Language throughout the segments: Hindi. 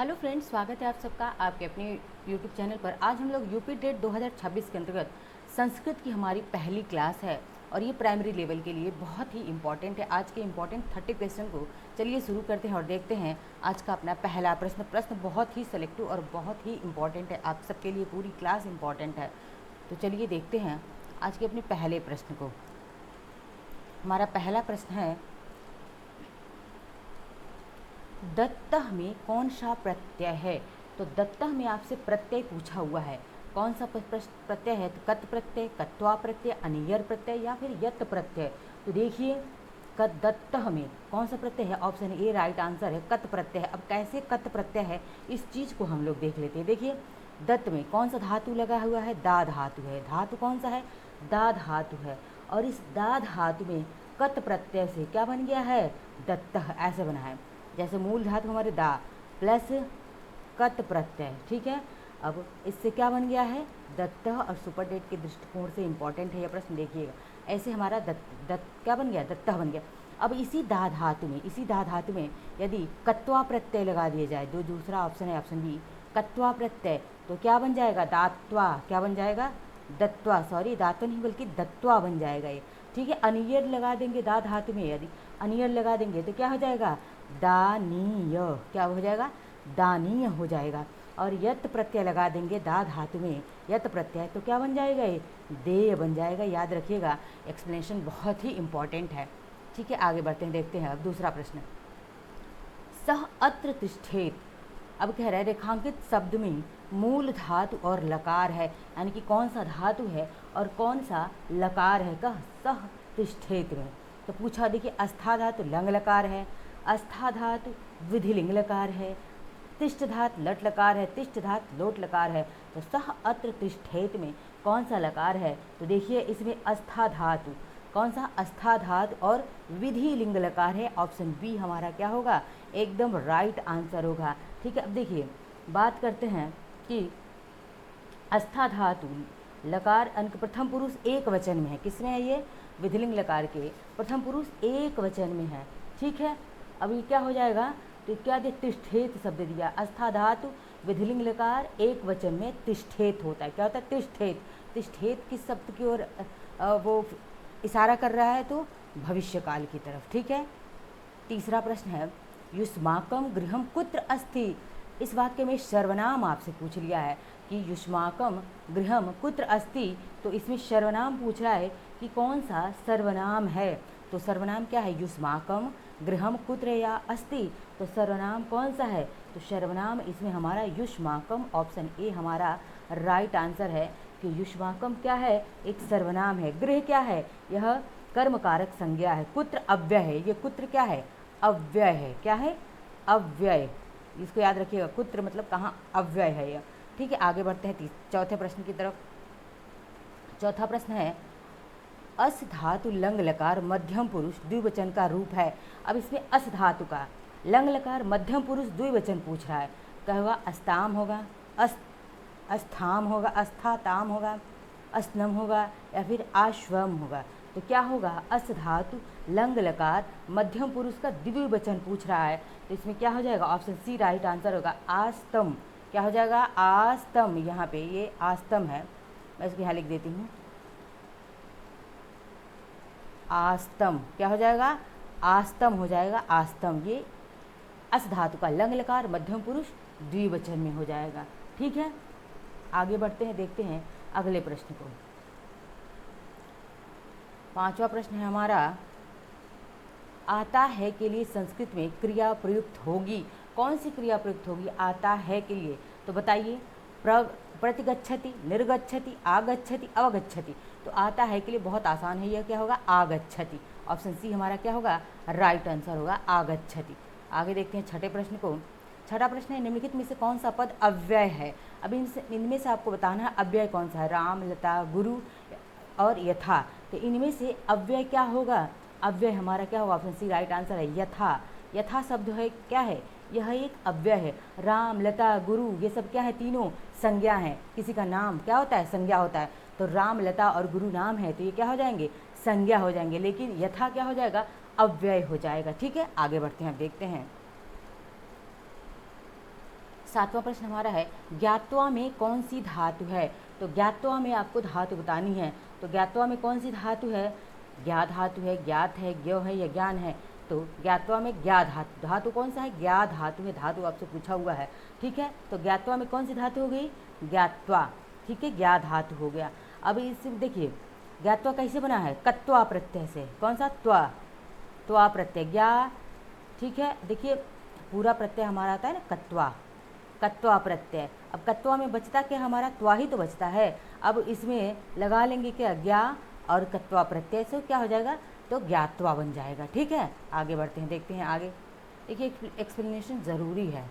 हेलो फ्रेंड्स, स्वागत है आप सबका आपके अपने यूट्यूब चैनल पर। आज हम लोग यूपी टेट 2026 के अंतर्गत संस्कृत की हमारी पहली क्लास है और ये प्राइमरी लेवल के लिए बहुत ही इम्पॉर्टेंट है। आज के इम्पॉर्टेंट 30 क्वेश्चन को चलिए शुरू करते हैं और देखते हैं आज का अपना पहला प्रश्न बहुत ही सेलेक्टिव और बहुत ही इम्पॉर्टेंट है। आप सबके लिए पूरी क्लास इम्पॉर्टेंट है। तो चलिए देखते हैं आज के अपने पहले प्रश्न को। हमारा पहला प्रश्न है, दत्तः में कौन सा प्रत्यय है। तो दत्तः में आपसे प्रत्यय पूछा हुआ है, कौन सा प्रत्यय है। तो कत प्रत्यय, कत्वा प्रत्यय, अनियर प्रत्यय या फिर यत प्रत्यय। तो देखिए दत्तः में कौन सा प्रत्यय है। ऑप्शन ए राइट आंसर है, कत प्रत्यय है। अब कैसे कत प्रत्यय है इस चीज़ को हम लोग देख लेते हैं। देखिए दत्त में कौन सा धातु लगा हुआ है, दा धातु है। धातु कौन सा है, दा धातु है। और इस दा धातु में कत प्रत्यय से क्या बन गया है, दत्तः ऐसे बना है। जैसे मूल धातु हमारे दा प्लस कत प्रत्यय, ठीक है। अब इससे क्या बन गया है, दत्तः। और सुपरडेट के दृष्टिकोण से इंपॉर्टेंट है यह प्रश्न, देखिएगा। ऐसे हमारा दत्त क्या बन गया, दत्तः बन गया। अब इसी दा धातु में यदि कत्वा प्रत्यय लगा दिया जाए, जो दूसरा ऑप्शन है ऑप्शन बी, कत्वा प्रत्यय, तो क्या बन जाएगा, दात्वा। क्या बन जाएगा, दत्वा। सॉरी, दात्वा नहीं बल्कि दत्वा बन जाएगा ये, ठीक है। अनियर लगा देंगे दा धातु में, यदि अनियर लगा देंगे तो क्या हो जाएगा, दानीय। क्या हो जाएगा, दानीय हो जाएगा। और यत प्रत्यय लगा देंगे दा धातु में, यत प्रत्यय, तो क्या बन जाएगा, ये देय बन जाएगा। याद रखिएगा, एक्सप्लेनेशन बहुत ही इंपॉर्टेंट है, ठीक है। आगे बढ़ते हैं, देखते हैं अब दूसरा प्रश्न। सह अत्र तिष्ठेत। अब कह रहा है रेखांकित शब्द में मूल धातु और लकार है, यानी कि कौन सा धातु है और कौन सा लकार है। कह सह तिष्ठेत में तो पूछा, देखिए अस्था धातु लंग लकार है, अस्था धातु विधिलिंग लकार है, तिष्ठ धातु लट लकार है, तिष्ठ धातु लोट लकार है। तो सह अत्र तिष्ठेत में कौन सा लकार है। तो देखिए इसमें अस्था धातु, कौन सा, अस्था धातु और विधि लिंग लकार है। ऑप्शन बी हमारा क्या होगा, एकदम राइट आंसर होगा, ठीक है। अब देखिए बात करते हैं कि अस्था धातु लकार अंक प्रथम पुरुष एक वचन में है। किसमें है ये, विधिलिंग लकार के प्रथम पुरुष एक वचन में है, ठीक है। अभी क्या हो जाएगा, तो क्या दे, तिष्ठेत शब्द दिया। अस्था धातु विधिलिंग लकार एक वचन में तिष्ठेत होता है। क्या होता है, तिष्ठेत। तिष्ठेत किस शब्द की ओर वो इशारा कर रहा है, तो भविष्यकाल की तरफ, ठीक है। तीसरा प्रश्न है, युष्माकम गृहम कुत्र अस्ति। इस वाक्य में सर्वनाम आपसे पूछ लिया है कि युष्माकम गृहम कुत्र अस्ति। तो इसमें सर्वनाम पूछ रहा है कि कौन सा सर्वनाम है। तो सर्वनाम क्या है, युष्माकम गृहम कुत्र या अस्ति। तो सर्वनाम कौन सा है, तो सर्वनाम इसमें हमारा युष्माकम, ऑप्शन ए हमारा राइट आंसर है कि युष्माकम क्या है, एक सर्वनाम है। गृह क्या है, यह कर्मकारक संज्ञा है। कुत्र अव्यय है, ये कुत्र क्या है, अव्यय है। क्या है, अव्यय। इसको याद रखिएगा, कुत्र मतलब कहाँ, अव्यय है यह, ठीक है। आगे बढ़ते हैं चौथे प्रश्न की तरफ। चौथा प्रश्न है, अस धातु लंग लकार मध्यम पुरुष द्विवचन का रूप है। अब इसमें अस धातु का लंग लकार मध्यम पुरुष द्विवचन पूछ रहा है। क्या होगा, अस्ताम होगा, अस्थाम होगा, अस्थाताम होगा, अस्नम होगा या फिर आश्वम होगा। तो क्या होगा, अस धातु लंग लकार मध्यम पुरुष का द्विवचन पूछ रहा है। तो इसमें क्या हो जाएगा, ऑप्शन सी राइट आंसर होगा, आस्तम। क्या हो जाएगा, आस्तम। यहाँ पे ये आस्तम है, मैं इसको यहाँ लिख देती हूँ, आस्तम। क्या हो जाएगा, आस्तम हो जाएगा, आस्तम। ये अस धातु का लंग लकार मध्यम पुरुष द्विवचन में हो जाएगा, ठीक है। आगे बढ़ते हैं, देखते हैं अगले प्रश्न को। पांचवा प्रश्न है हमारा, आता है के लिए संस्कृत में क्रिया प्रयुक्त होगी। कौन सी क्रिया प्रयुक्त होगी आता है के लिए, तो बताइए। प्रतिगच्छति, निर्गच्छति, आगच्छति, अवगच्छति। तो आता है के लिए बहुत आसान है, यह क्या होगा, आगच्छति। ऑप्शन सी हमारा क्या होगा, राइट आंसर होगा, आगच्छति। आगे देखते हैं छठे प्रश्न को। छठा प्रश्न है, निम्नलिखित में से कौन सा पद अव्यय है। अब इनमें से आपको बताना है अव्यय कौन सा है, राम, लता, गुरु और यथा। तो इनमें से अव्यय क्या होगा, अव्यय हमारा क्या होगा, ऑप्शन सी राइट आंसर है, यथा। यथा शब्द है क्या है, यह एक अव्यय है। राम, लता, गुरु ये सब क्या है, तीनों संज्ञा हैं। किसी का नाम क्या होता है, संज्ञा होता है। तो राम, लता और गुरु नाम है, तो ये क्या हो जाएंगे, संज्ञा हो जाएंगे। लेकिन यथा क्या हो जाएगा, अव्यय हो जाएगा, ठीक है। आगे बढ़ते हैं, अब देखते हैं 7वां प्रश्न हमारा है ज्ञात्वा में कौन सी धातु है। तो ज्ञात्वा में आपको धातु बतानी है। तो ज्ञात्वा में कौन सी धातु है, ज्ञा धातु है, ज्ञात है, ज्ञ है या ज्ञान है। तो ज्ञात्वा में ज्ञा धातु, धातु कौन सा है, ज्ञा धातु है, धातु आपसे पूछा हुआ है। ठीक है, तो ज्ञात्वा में कौन सी धातु हो गई, ज्ञात्वा। ठीक है, ज्ञा धातु हो गया। अब इस देखिए ज्ञात्वा कैसे बना है, कत्वा प्रत्यय से। कौन सा, त्वा, त्वा प्रत्यय, ज्ञा। ठीक है, देखिए पूरा प्रत्यय हमारा आता है ना कत्वा, कत्वा प्रत्यय। अब कत्वा में बचता क्या हमारा, त्वा ही तो बचता है। अब इसमें लगा लेंगे क्या, ज्ञा और कत्वा प्रत्यय से क्या हो जाएगा, तो ज्ञात्वा बन जाएगा। ठीक है, आगे बढ़ते हैं, देखते हैं आगे। देखिए एक्सप्लेनेशन ज़रूरी है।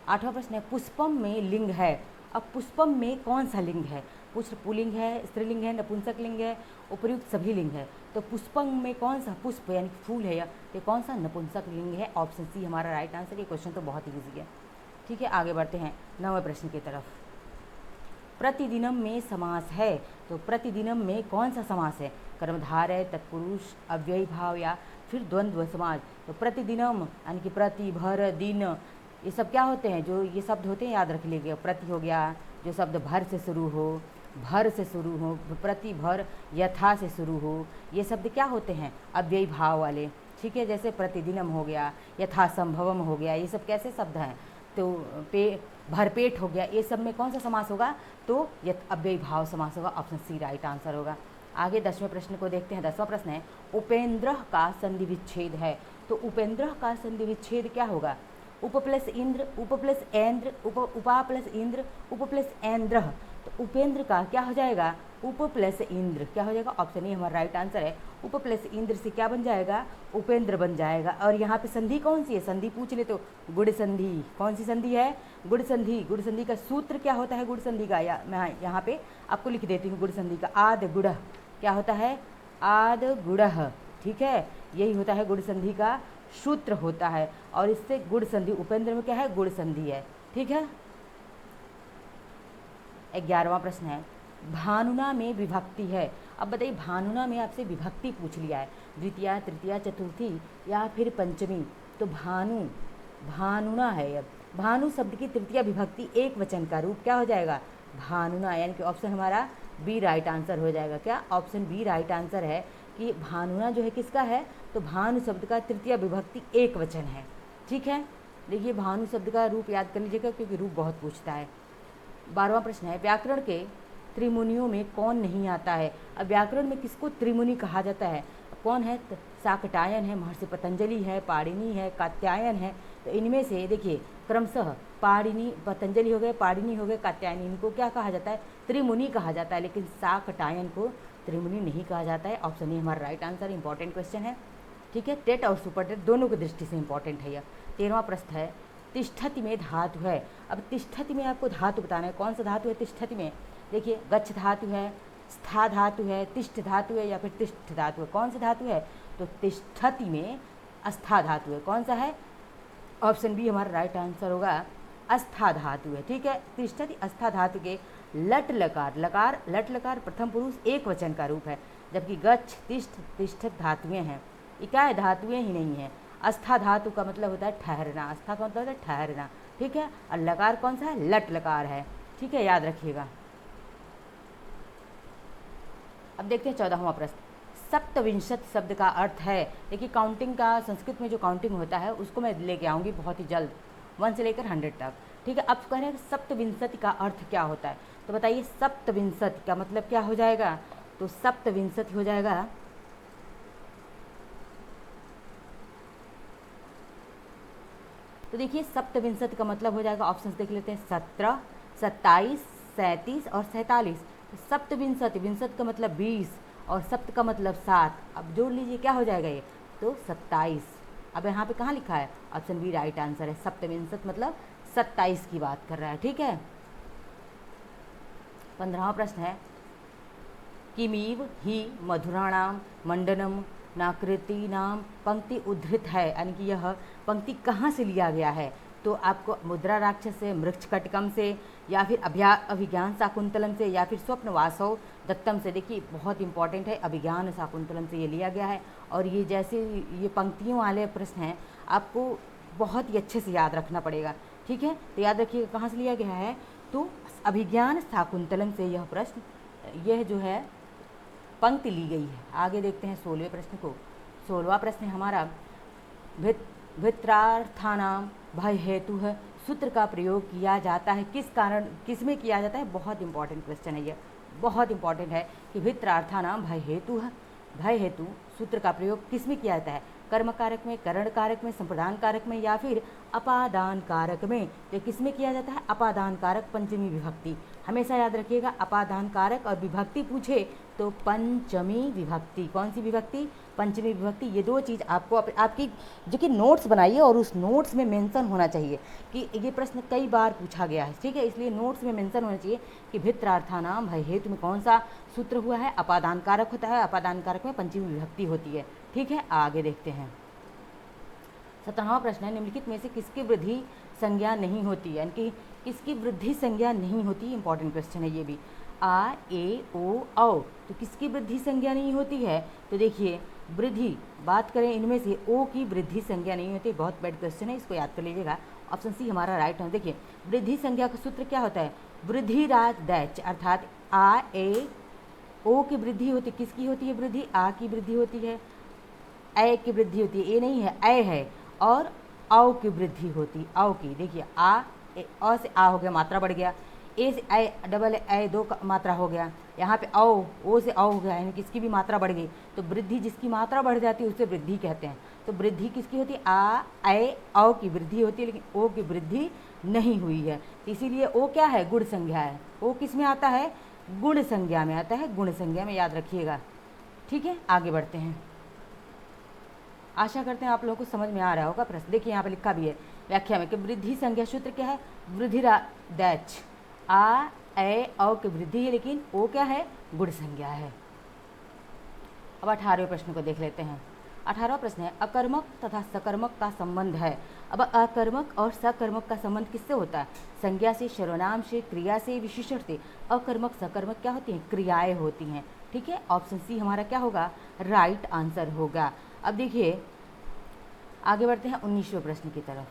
8वां प्रश्न है पुष्पम में लिंग है। अब पुष्पम में कौन सा लिंग है, पुल्लिंग है, स्त्रीलिंग है, नपुंसक लिंग है, उपर्युक्त सभी लिंग है। तो पुष्पम में कौन सा, पुष्प यानी फूल है, ये कौन सा नपुंसक लिंग है। ऑप्शन सी हमारा राइट आंसर। ये क्वेश्चन तो बहुत ईजी है। ठीक है, आगे बढ़ते हैं 9वें प्रश्न की तरफ। प्रतिदिनम में समास है। तो प्रतिदिनम में कौन सा समास है, कर्मधारय, तत्पुरुष, अव्ययी भाव या फिर द्वंद्व समाज। तो प्रतिदिनम यानी कि प्रति, भर, दिन, ये सब क्या होते हैं, जो ये शब्द होते हैं याद रख लीजिए। प्रति हो गया जो शब्द भर से शुरू हो, भर से शुरू हो, प्रति, भर, यथा से शुरू हो, ये शब्द क्या होते हैं, अव्ययी भाव वाले। ठीक है, जैसे प्रतिदिनम हो गया, यथा संभवम हो गया, ये सब कैसे शब्द हैं। तो भरपेट हो गया, ये सब में कौन सा समास होगा, तो अव्ययी भाव समास होगा। ऑप्शन सी राइट आंसर होगा। आगे 10वें प्रश्न को देखते हैं। 10वां प्रश्न है उपेंद्र का संधि विच्छेद है। तो उपेंद्र का संधि विच्छेद क्या होगा, उप प्लस इंद्र, उप प्लस ऐन्द्र, उपा प्लस इंद्र, उप प्लस ऐन्द्र। तो उपेंद्र का क्या हो जाएगा, उप प्लस इंद्र। क्या हो जाएगा, ऑप्शन ए हमारा राइट आंसर है। उप प्लस इंद्र से क्या बन जाएगा, उपेंद्र बन जाएगा। और यहाँ पे संधि कौन सी है, संधि पूछ ले तो गुड़ संधि। कौन सी संधि है, गुड़ संधि। गुड़ संधि का सूत्र क्या होता है गुड़ संधि का, या मैं यहाँ पे आपको लिख देती हूँ। गुड़ संधि का आद गुड़ क्या होता है, आद गुड़। ठीक है, यही होता है गुड़ संधि का सूत्र होता है। और इससे गुड़ संधि, उपेंद्र में क्या है, गुड़ संधि है। ठीक है, 11वां प्रश्न है भानुना में विभक्ति है। अब बताइए भानुना में आपसे विभक्ति पूछ लिया है, द्वितीया, तृतीया, चतुर्थी या फिर पंचमी। तो भानु, भानुना है। अब भानु शब्द की तृतीया विभक्ति एक वचन का रूप क्या हो जाएगा, भानुना। यानी कि ऑप्शन हमारा बी राइट आंसर हो जाएगा। क्या, ऑप्शन बी राइट आंसर है कि भानुना जो है किसका है, तो भानु शब्द का तृतीया विभक्ति एक वचन है। ठीक है, देखिए भानु शब्द का रूप याद कर लीजिएगा क्योंकि रूप बहुत पूछता है। 12वां प्रश्न है व्याकरण के त्रिमुनियों में कौन नहीं आता है। अब व्याकरण में किसको त्रिमुनि कहा जाता है, कौन है, शाकटायन है, महर्षि पतंजलि है, पाणिनि है, कात्यायन है। तो इनमें से देखिए क्रमशः पाणिनि, पतंजलि हो गए, पाणिनि हो गए, कात्यायन, इनको क्या कहा जाता है, त्रिमुनि कहा जाता है। लेकिन शाकटायन को त्रिमुनि नहीं कहा जाता है। ऑप्शन ए हमारा राइट आंसर। इंपॉर्टेंट क्वेश्चन है। ठीक है, टेट और सुपर टेट दोनों की दृष्टि से इंपॉर्टेंट है यह। 13वां प्रश्न है तिष्ठति में धातु है। अब तिष्ठति में आपको धातु बताना है, कौन सा धातु है तिष्ठति में। देखिए गच्छ धातु है, स्था धातु है, तिष्ठ धातु है या फिर तिष्ठ धातु है। कौन सी धातु है, तो तिष्ठति में अस्था धातु है। कौन सा है, ऑप्शन बी हमारा राइट आंसर होगा, अस्था धातु है। ठीक है, तिष्ठति अस्था धातु के लट लकार, लकार लट लकार प्रथम पुरुष एक वचन का रूप है, जबकि गच्छ, तिष्ठ, तिष्ठत धातुएं हैं। ये क्या है, धातुएं ही नहीं है। अस्था धातु का मतलब होता है ठहरना, अस्था का मतलब होता है ठहरना। ठीक है, और लकार कौन सा है, लट लकार है। ठीक है, याद रखिएगा। अब देखते हैं 14वां प्रश्न सप्तविंशत शब्द का अर्थ है। देखिए काउंटिंग का संस्कृत में जो काउंटिंग होता है उसको मैं लेके आऊँगी बहुत ही जल्द, 1 से लेकर 100 तक। ठीक है, अब कह रहे हैं सप्तविंशति का अर्थ क्या होता है। तो बताइए सप्तविंशति का मतलब क्या हो जाएगा, तो सप्तविंशति हो जाएगा तो देखिए सप्तविंशति का मतलब हो जाएगा, ऑप्शन देख लेते हैं, 17, 27, 37 और 47। तो सप्तविंशति, विंशति का मतलब 20 और सप्त का मतलब 7। अब जोड़ लीजिए क्या हो जाएगा ये, तो 27। अब यहाँ पे कहाँ लिखा है, ऑप्शन बी राइट आंसर है। सप्तविंशति मतलब 27 की बात कर रहा है। ठीक है, 15वां प्रश्न है किमीव ही मधुराणाम मंडनम नाकृति नाम पंक्ति उद्धृत है, यानी कि यह पंक्ति कहाँ से लिया गया है। तो आपको मुद्रा राक्षस से, मृक्ष कटकम से या फिर अभिज्ञान शाकुंतलम से या फिर स्वप्न वासव दत्तम से। देखिए बहुत इंपॉर्टेंट है, अभिज्ञान शाकुंतलम से ये लिया गया है। और ये जैसे ये पंक्तियों वाले प्रश्न हैं आपको बहुत ही अच्छे से याद रखना पड़ेगा, ठीक है, तो याद रखिएगा कहाँ से लिया गया है, तो अभिज्ञान शाकुंतलम से यह प्रश्न, यह जो है पंक्ति ली गई है। आगे देखते हैं 16वें प्रश्न को। 16वां प्रश्न है हमारा, वित्रार्थानाम भय हेतु है सूत्र का प्रयोग किया जाता है किस कारण, किस में किया जाता है। बहुत इंपॉर्टेंट क्वेश्चन है ये, बहुत इंपॉर्टेंट है कि वित्रार्थानाम भय हेतु है, भय हेतु सूत्र का प्रयोग किस में किया जाता है, कर्म कारक में, करण कारक में, संप्रदान कारक में या फिर अपादान कारक में। तो किस में किया जाता है, अपादान कारक पंचमी विभक्ति। हमेशा याद रखिएगा अपादान कारक और विभक्ति पूछे तो पंचमी विभक्ति। कौन सी विभक्ति, पंचमी विभक्ति। ये दो चीज़ आपको आपकी जो कि नोट्स बनाइए और उस नोट्स में मेंशन होना चाहिए कि ये प्रश्न कई बार पूछा गया है, ठीक है, इसलिए नोट्स में मेंशन होना चाहिए कि भित्रार्थानाम भय हेतु में कौन सा सूत्र हुआ है, अपादान कारक होता है, अपादान कारक में पंचमी विभक्ति होती है। ठीक है, आगे देखते हैं। 17वां प्रश्न है, निम्नलिखित में से किसकी वृद्धि संज्ञा नहीं होती है, यानी कि किसकी वृद्धि संज्ञा नहीं होती। इंपॉर्टेंट क्वेश्चन है ये भी। आ, ए, ओ, औ, तो किसकी वृद्धि संज्ञा नहीं होती है। तो देखिए वृद्धि बात करें इनमें से ओ की वृद्धि संज्ञा नहीं होती। बहुत बैड क्वेश्चन है, इसको याद कर लीजिएगा। ऑप्शन सी हमारा राइट है। देखिए वृद्धि संज्ञा का सूत्र क्या होता है, वृद्धि राज दैच, अर्थात आ, ए, ओ की वृद्धि होती, किसकी होती है वृद्धि, आ की वृद्धि होती है, ए की वृद्धि होती है, ए नहीं है, ए है, और औ की वृद्धि होती, औ की। देखिए आ, अ से आ हो गया, मात्रा बढ़ गया, ए से ए, डबल ए, दो का मात्रा हो गया, यहाँ पे ओ से औ हो गया, यानी किसकी भी मात्रा बढ़ गई। तो वृद्धि जिसकी मात्रा बढ़ जाती है उसे वृद्धि कहते हैं। तो वृद्धि किसकी होती है, आ, ए, औ की वृद्धि होती है, लेकिन ओ की वृद्धि नहीं हुई है। इसीलिए ओ क्या है, गुण संज्ञा है। ओ किस में आता है, गुण संज्ञा में आता है, गुण संज्ञा में, याद रखिएगा। ठीक है, आगे बढ़ते हैं। आशा करते हैं आप लोगों को समझ में आ रहा होगा प्रश्न। देखिए यहाँ पे लिखा भी है व्याख्या में कि वृद्धि संज्ञा सूत्र क्या है, वृद्धि दैच, आ, ए, औ की वृद्धि है, लेकिन ओ क्या है, गुण संज्ञा है। अब 18वें प्रश्न को देख लेते हैं। 18वां प्रश्न है, अकर्मक तथा सकर्मक का संबंध है। अब अकर्मक और सकर्मक का संबंध किससे होता है, संज्ञा से, सर्वनाम से, क्रिया से, विशेषण से। अकर्मक सकर्मक क्या होती हैं, क्रियाएं होती हैं। ठीक है, ऑप्शन सी हमारा क्या होगा, राइट आंसर होगा। अब देखिए आगे बढ़ते हैं 19वें प्रश्न की तरफ।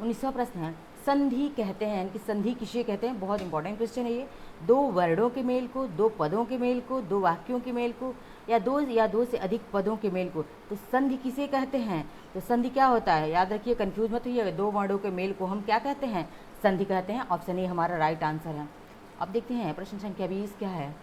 19वां प्रश्न है, संधि कहते हैं, कि संधि किसे कहते हैं। बहुत इंपॉर्टेंट क्वेश्चन है ये। दो वर्णों के मेल को, दो पदों के मेल को, दो वाक्यों के मेल को, या दो से अधिक पदों के मेल को, तो संधि किसे कहते हैं। तो संधि क्या होता है, याद रखिए, कंफ्यूज मत होइएगा। दो वर्णों के मेल को हम क्या कहते हैं, संधि कहते हैं। ऑप्शन ए हमारा राइट आंसर है। अब देखते हैं प्रश्न संख्या 20 क्या है।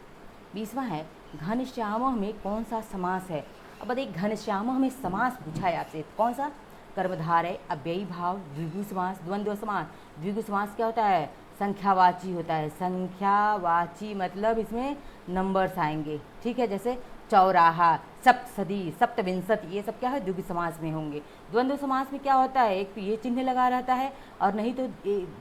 20वां है, घनश्यामः में कौन सा समास है। अब देखिए घनश्यामः में समास पूछा है आपसे, कौन सा, कर्मधारय, अव्ययी भाव, द्विगु समास, द्वंद्व समास। द्विगु समास क्या होता है, संख्यावाची होता है। संख्यावाची मतलब इसमें नंबर्स आएंगे। ठीक है, जैसे चौराहा, सप्तसदी, सप्तविंशति, ये सब क्या है, द्विगु समास में होंगे। द्वंद्व समास में क्या होता है, एक तो ये चिन्ह लगा रहता है और नहीं तो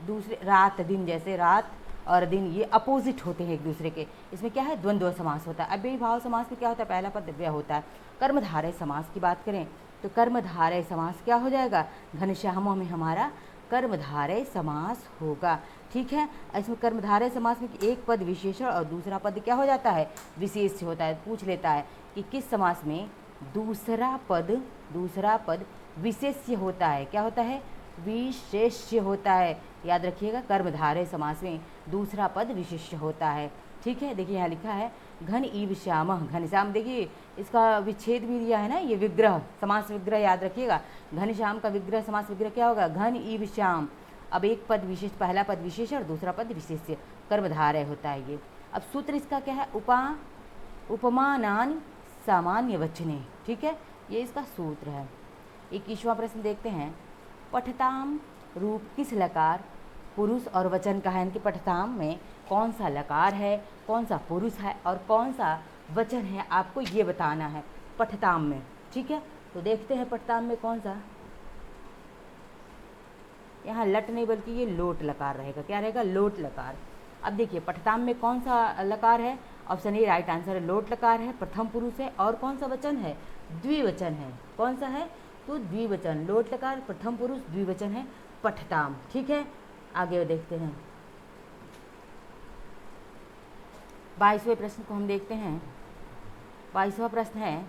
दूसरे, रात दिन, जैसे रात और दिन ये अपोजिट होते हैं एक दूसरे के, इसमें क्या है, द्वंद्व समास होता है। अव्ययी भाव समास में क्या होता है, पहला पद व्यय होता है। कर्मधारय समास की बात करें तो कर्मधारय समास क्या हो जाएगा, घनश्यामः में हमारा कर्मधारय समास होगा। ठीक है, इसमें कर्मधारय समास में एक पद विशेषण और दूसरा पद क्या हो जाता है, विशेष होता है। पूछ लेता है कि किस समास में दूसरा पद विशेष्य होता है, क्या होता है, विशेष्य होता है। याद रखिएगा, कर्मधारय समास में दूसरा पद विशेष्य होता है। ठीक है, देखिए यहाँ लिखा है घन ईव श्यामः, घनश्याम, देखिए इसका विच्छेद भी दिया है ना, ये विग्रह, समास विग्रह, याद रखिएगा। घनश्याम का विग्रह, समास विग्रह क्या होगा, घन ईव श्याम। अब एक पद विशेष, पहला पद विशेष और दूसरा पद विशेष्य, कर्मधारय होता है ये। अब सूत्र इसका क्या है, उपमानानि सामान्य वचने। ठीक है, ये इसका सूत्र है। 21वां प्रश्न देखते हैं, पठताम रूप किस लकार पुरुष और वचन का है, इनके पठताम में कौन सा लकार है, कौन सा पुरुष है और कौन सा वचन है, आपको ये बताना है पठताम में। ठीक है, तो देखते हैं पठताम में कौन सा, यहाँ लट नहीं बल्कि ये लोट लकार रहेगा। क्या रहेगा, लोट लकार। अब देखिए पठताम में कौन सा लकार है, ऑप्शन ए राइट आंसर है, लोट लकार है, प्रथम पुरुष है, और कौन सा वचन है, द्विवचन है। कौन सा है, तो द्विवचन, लोट लकार, प्रथम पुरुष, द्विवचन है पठताम। ठीक है, आगे देखते हैं 22वें प्रश्न को हम देखते हैं। 22वां प्रश्न है,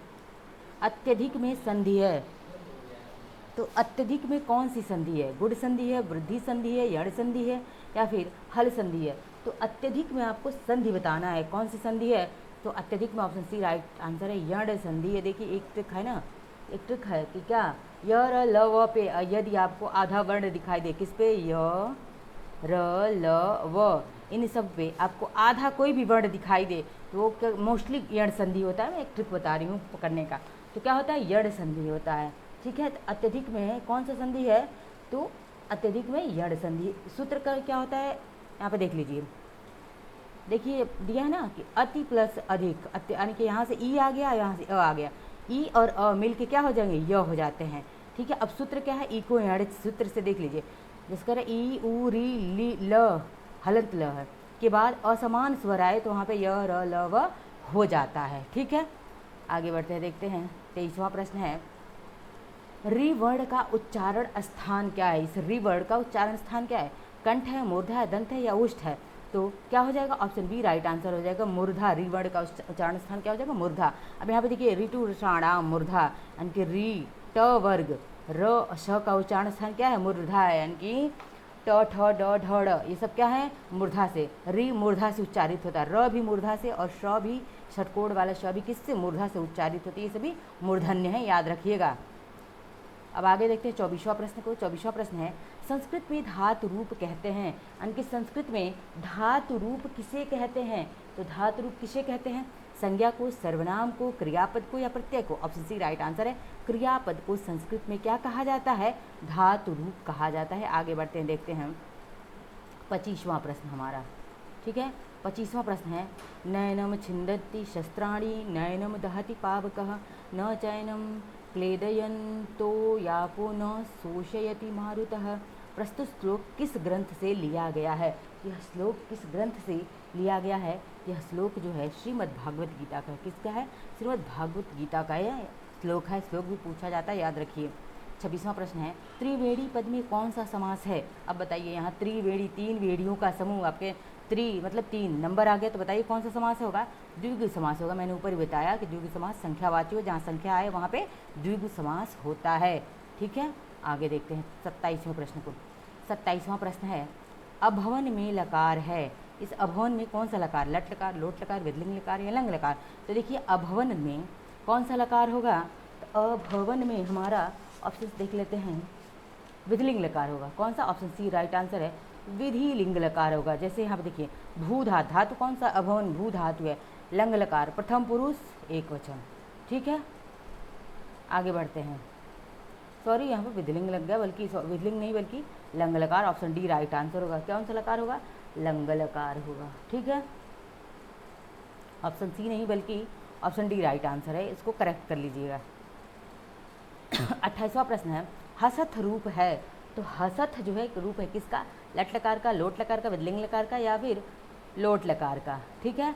अत्यधिक में संधि है, तो अत्यधिक में कौन सी संधि है? गुण संधि है, वृद्धि संधि है, यण संधि है या फिर हल संधि है? तो अत्यधिक में आपको संधि बताना है, कौन सी संधि है? तो अत्यधिक में ऑप्शन सी राइट आंसर है, यण संधि है। देखिए एक ट्रिक है ना, एक ट्रिक है कि क्या य र ल व पे यदि आपको आधा वर्ण दिखाई दे, किस पे? य र ल व, इन सब पे आपको आधा कोई भी वर्ण दिखाई दे तो वो मोस्टली यण संधि होता है। मैं एक ट्रिक बता रही हूँ पकड़ने का। तो क्या होता है? यण संधि होता है। ठीक है, तो अत्यधिक में कौन सा संधि है? तो अत्यधिक में यण संधि। सूत्र का क्या होता है यहाँ पे देख लीजिए, देखिए दिया है ना कि अति प्लस अधिक, यानी कि यहाँ से ई आ गया, यहाँ से अ आ गया, ई और अ मिल के क्या हो जाएंगे? य हो जाते हैं। ठीक है, अब सूत्र क्या है? ई को यण सूत्र से देख लीजिए, जिसका ई उ री ली ल हलंत ल है के बाद असमान स्वर आए तो वहाँ पे य र ल व हो जाता है। ठीक है, आगे बढ़ते हैं, देखते हैं 23वां प्रश्न है, री वर्ण का उच्चारण स्थान क्या है? इस री वर्ण का उच्चारण स्थान क्या है? कंठ है, मूर्धा है, दंत है या उष्ठ है? तो क्या हो जाएगा? ऑप्शन बी राइट आंसर हो जाएगा, मूर्धा। री वर्ण का उच्चारण स्थान क्या हो जाएगा? मूर्धा। अब यहाँ पे देखिए ऋतु ऋषाणाम मूर्धा, यानी कि री ट वर्ग र श का उच्चारण स्थान क्या है? मूर्धा है, यानी कि ट ठ ड ढ ड़ ये सब क्या है? मूर्धा से। री मूर्धा से उच्चारित होता है, र भी मूर्धा से और श भी षटकोण वाला श भी किससे? मूर्धा से उच्चारित होती है। ये सभी मूर्धन्य है, याद रखिएगा। अब आगे देखते हैं 24वां प्रश्न को। 24वां प्रश्न है, संस्कृत में धातु रूप कहते हैं, यानी कि संस्कृत में धातु रूप किसे कहते हैं? तो धातु रूप किसे कहते हैं? संज्ञा को, सर्वनाम को, क्रियापद को या प्रत्यय को? ऑप्शन सी राइट आंसर है, क्रियापद को संस्कृत में क्या कहा जाता है? धातु रूप कहा जाता है। आगे बढ़ते हैं, देखते हैं 25वां प्रश्न हमारा। ठीक है, 25वां प्रश्न है, नयनम छिंदति शस्त्राणि नयनम दहति पावकः न चैनम क्लेदयन्तो यापो न शोषयति मारुतः। प्रस्तुत श्लोक किस ग्रंथ से लिया गया है? यह श्लोक किस ग्रंथ से लिया गया है? यह श्लोक जो है श्रीमद् भागवत गीता का है। किसका है? श्रीमद् भागवत गीता का यह श्लोक है। श्लोक भी पूछा जाता है, याद रखिए। 26वां प्रश्न है, त्रिवेणी पद में कौन सा समास है? अब बताइए, यहाँ त्रिवेणी, तीन वेड़ियों का समूह, आपके त्रि मतलब तीन नंबर आ गया, तो बताइए कौन सा समास होगा? द्विगु समास होगा। मैंने ऊपर ही बताया कि द्विगु समास संख्यावाची हो, जहाँ संख्या आए वहाँ पे द्विगु समास होता है। ठीक है, आगे देखते हैं 27वें प्रश्न को। 27वां प्रश्न है, अभवन में लकार है, इस अभवन में कौन सा लकार? लट लकार, लोट लकार, विदलिंग लकार या लंग लकार? तो देखिए अभवन में कौन सा लकार होगा? तो अभवन में हमारा ऑप्शन देख लेते हैं, विधिलिंग लकार होगा। कौन सा? ऑप्शन सी राइट आंसर है, विधि लिंग लकार होगा। जैसे यहाँ पे देखिए भू धातु, धातु कौन सा? अभवन भू धातु है। लंग लकार प्रथम पुरुष एक वचन। ठीक है, आगे बढ़ते हैं। सॉरी, यहाँ पे विधिलिंग लग गया, बल्कि विधिलिंग नहीं बल्कि लंग लकार। ऑप्शन डी राइट आंसर होगा। कौन सा लकार होगा? लंग लकार होगा। ठीक है, ऑप्शन सी नहीं बल्कि ऑप्शन डी राइट आंसर है, इसको करेक्ट कर लीजिएगा। 28वां प्रश्न है, हसथ रूप है, तो हसथ जो है एक रूप है किसका? लट लकार का, लोट लकार का, विदलिंग लकार का या फिर लोट लकार का? ठीक है,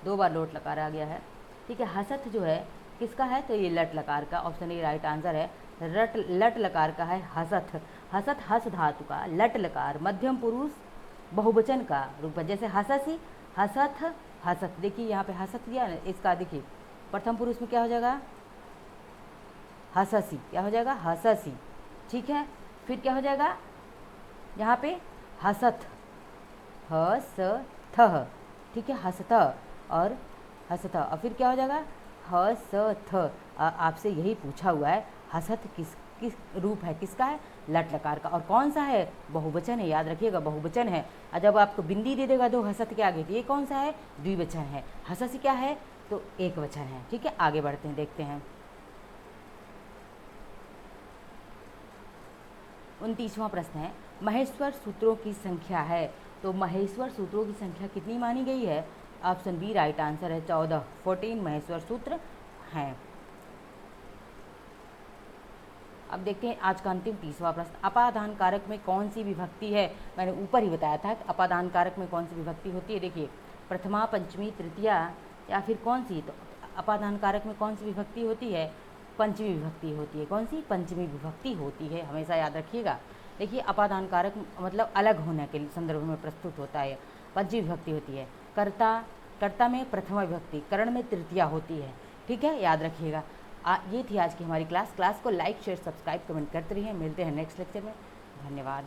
दो बार लोट लकार आ गया है। ठीक है, हसथ जो है किसका है? तो ये लट लकार का। ऑप्शन ए राइट आंसर है, लट लकार का है हसथ। हसथ हस धातु का, लट लकार मध्यम पुरुष बहुवचन का रूप है। जैसे हससी, हसथ, हसथ। देखिए यहाँ पे हसथ दिया ना, इसका देखिए प्रथम पुरुष में क्या हो जाएगा? हससी। क्या हो जाएगा? हससी। ठीक है, फिर क्या हो जाएगा यहाँ पे? हसथ, हसथ। ठीक है, हसथ और हसथ। और फिर क्या हो जाएगा? हसथ। आपसे यही पूछा हुआ है, हसथ किस रूप है? किसका है? लट लकार का। और कौन सा है? बहुवचन है, याद रखिएगा बहुवचन है। और जब आपको बिंदी दे देगा दो हसथ के आगे, तो ये कौन सा है? द्विवचन है। हससी क्या है? तो एक वचन है। ठीक है, आगे बढ़ते हैं, देखते हैं 29वां प्रश्न है, महेश्वर सूत्रों की संख्या है, तो महेश्वर सूत्रों की संख्या कितनी मानी गई है? ऑप्शन बी राइट आंसर है, 14 महेश्वर सूत्र हैं। अब देखते हैं आज का अंतिम 30वां प्रश्न, अपादान कारक में कौन सी विभक्ति है? मैंने ऊपर ही बताया था कि अपादान कारक में कौन सी विभक्ति होती है। देखिए प्रथमा, पंचमी, तृतीया या फिर कौन सी? तो अपादान कारक में कौन सी विभक्ति होती है? पंचमी विभक्ति होती है। कौन सी? पंचमी विभक्ति होती है, हमेशा याद रखिएगा। देखिए अपादान कारक मतलब अलग होने के संदर्भ में प्रस्तुत होता है, पंचमी विभक्ति होती है। कर्ता, कर्ता में प्रथमा विभक्ति, करण में तृतीया होती है। ठीक है, याद रखिएगा। ये थी आज की हमारी क्लास को लाइक शेयर सब्सक्राइब कमेंट करते रहिए। मिलते हैं नेक्स्ट लेक्चर में। धन्यवाद।